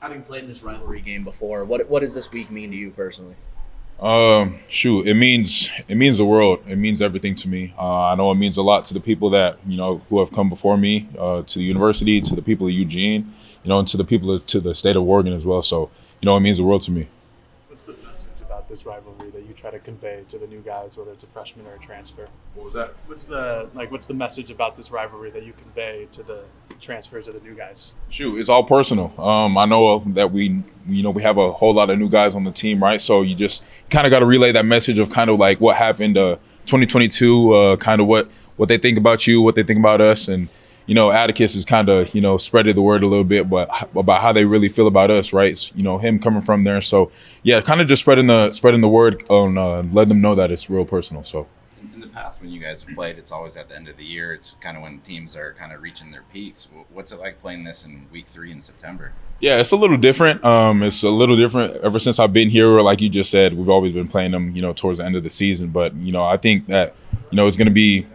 Having played in this rivalry game before, what does this week mean to you personally? It means the world. It means everything to me. I know it means a lot to the people that who have come before me, to the university, to the people of Eugene, and to the people to the state of Oregon as well. So it means the world to me. What's the message about this rivalry that you try to convey to the new guys, whether it's a freshman or a transfer? What was that? What's the message about this rivalry that you convey to the transfers or the new guys? It's all personal. I know that we have a whole lot of new guys on the team, right? So you just kind of got to relay that message of kind of like what happened 2022, kind of what they think about you, what they think about us, and Atticus is kind of spreading the word a little bit, but about how they really feel about us, right? Him coming from there, so yeah, kind of just spreading the word on, letting them know that it's real personal. So. In the past, when you guys have played, it's always at the end of the year. It's kind of when teams are kind of reaching their peaks. What's it like playing this in week 3 in September? Yeah, it's a little different. It's a little different ever since I've been here. Like you just said, we've always been playing them, towards the end of the season. But I think that it's going to be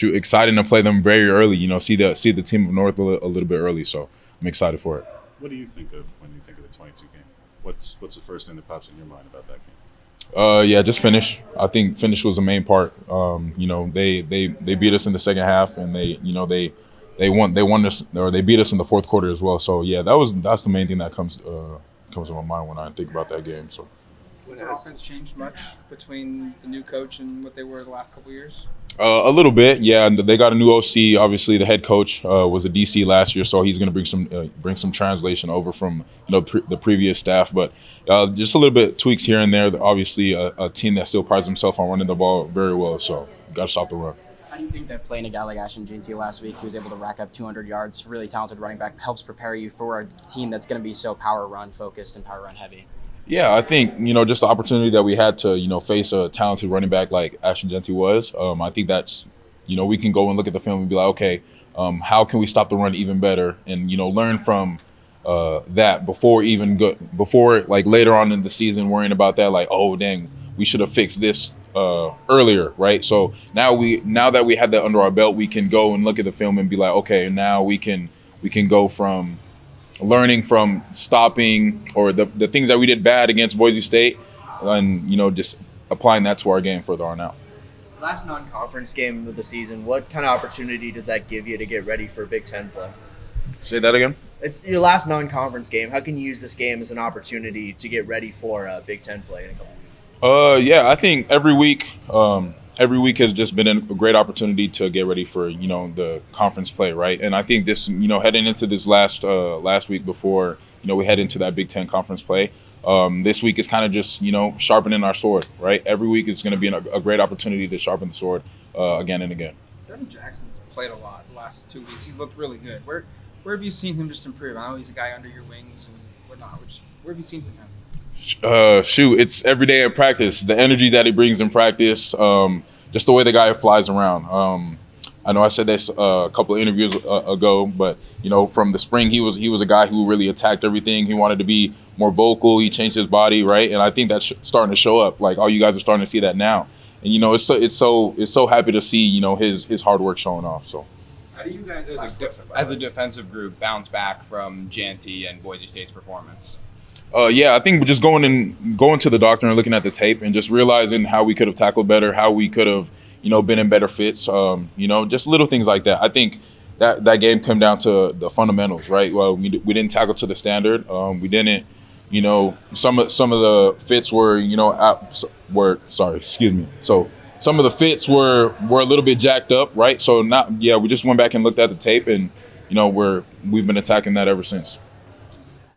exciting to play them very early. See the team of North a little bit early. So I'm excited for it. What do you think of when you think of the 22 game? What's the first thing that pops in your mind about that game? Yeah, just finish. I think finish was the main part. They beat us in the second half, and they won us, or they beat us in the fourth quarter as well. So yeah, that's the main thing that comes to my mind when I think about that game. So. Has their offense changed much between the new coach and what they were the last couple of years? A little bit, yeah. And they got a new OC. Obviously, the head coach was a DC last year, so he's going to bring some translation over from the previous staff. But just a little bit tweaks here and there. Obviously, a team that still prides themselves on running the ball very well. So got to stop the run. How do you think that playing a guy like Ashton Jeanty last week, who was able to rack up 200 yards, really talented running back, helps prepare you for a team that's going to be so power run focused and power run heavy? Yeah, I think, just the opportunity that we had to, face a talented running back like Ashton Jeanty was. I think that's, we can go and look at the film and be like, okay, how can we stop the run even better? And, learn from that before like later on in the season worrying about that, like, oh, dang, we should have fixed this earlier, right? So now that we have that under our belt, we can go and look at the film and be like, okay, now we can go from learning from stopping or the things that we did bad against Boise State and, just applying that to our game further on out. Last non-conference game of the season, what kind of opportunity does that give you to get ready for Big Ten play? Say that again? It's your last non-conference game. How can you use this game as an opportunity to get ready for Big Ten play in a couple weeks? Yeah, I think every week has just been a great opportunity to get ready for, the conference play, right? And I think this, heading into this last week before, we head into that Big Ten conference play, this week is kind of just, sharpening our sword, right? Every week is going to be a great opportunity to sharpen the sword again and again. Devin Jackson's played a lot the last 2 weeks. He's looked really good. Where have you seen him just improve? I know he's a guy under your wings and whatnot. Where have you seen him now? It's every day in practice. The energy that he brings in practice, just the way the guy flies around. I know I said this a couple of interviews ago, but from the spring he was a guy who really attacked everything. He wanted to be more vocal. He changed his body, right? And I think that's starting to show up. Like all you guys are starting to see that now. And it's so happy to see his hard work showing off. So. How do you guys as a defensive group bounce back from Jeanty and Boise State's performance? Yeah, I think just going to the doctor and looking at the tape and just realizing how we could have tackled better, how we could have, been in better fits, just little things like that. I think that game came down to the fundamentals, right? Well, we didn't tackle to the standard. We didn't, some of the fits were, So some of the fits were a little bit jacked up, right? So we just went back and looked at the tape and, we've been attacking that ever since.